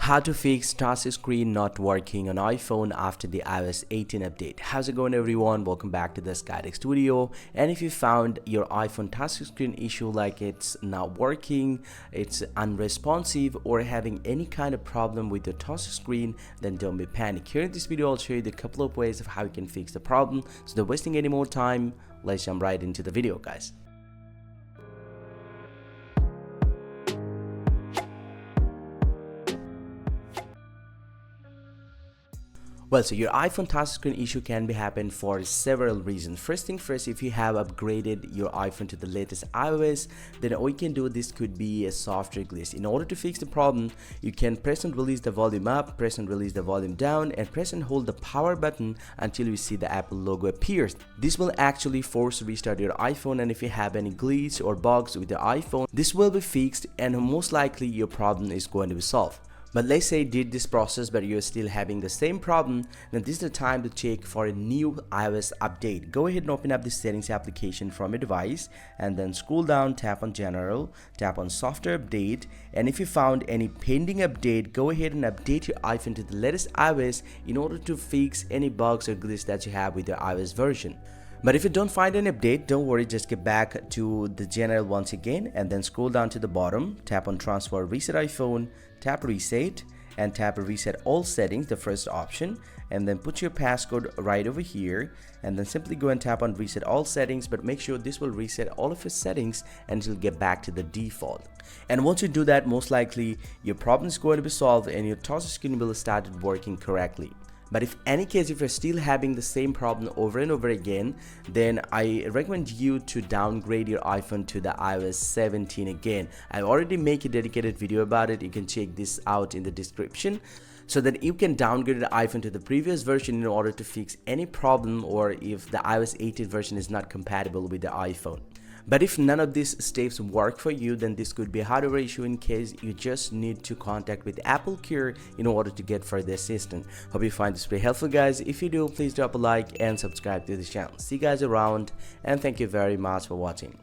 How to fix touch screen not working on iPhone after the iOS 18 update. How's it going, everyone? Welcome back to this guided studio. And if you found your iPhone touch screen issue like it's not working, it's unresponsive, or having any kind of problem with your touch screen, then don't be panicked. Here in this video I'll show you the couple of ways of how you can fix the problem. So not wasting any more time, let's jump right into the video, guys. Well, so your iPhone touchscreen issue can be happen for several reasons. First thing first, if you have upgraded your iPhone to the latest iOS, then all you can do, this could be a software glitch. In order to fix the problem, you can press and release the volume up, press and release the volume down, and press and hold the power button until you see the Apple logo appears. This will actually force restart your iPhone, and if you have any glitch or bugs with your iPhone, this will be fixed and most likely your problem is going to be solved. But let's say you did this process but you're still having the same problem, then this is the time to check for a new iOS update. Go ahead and open up the settings application from your device and then scroll down, tap on general, tap on software update, and if you found any pending update, go ahead and update your iPhone to the latest iOS in order to fix any bugs or glitches that you have with your iOS version. But if you don't find an update, don't worry, just get back to the general once again and then scroll down to the bottom, tap on transfer reset iPhone, tap reset and tap reset all settings, the first option, and then put your passcode right over here and then simply go and tap on reset all settings, but make sure this will reset all of your settings and it'll get back to the default. And once you do that, most likely your problem is going to be solved and your touch screen will start working correctly. But if any case, if you're still having the same problem over and over again, then I recommend you to downgrade your iPhone to the iOS 17 again. I already make a dedicated video about it. You can check this out in the description, so that you can downgrade the iPhone to the previous version in order to fix any problem, or if the iOS 18 version is not compatible with the iPhone. But if none of these steps work for you, then this could be a hardware issue. In case, you just need to contact with Apple Care in order to get further assistance. Hope you find this very helpful, guys. If you do, please drop a like and subscribe to the channel. See you guys around, and thank you very much for watching.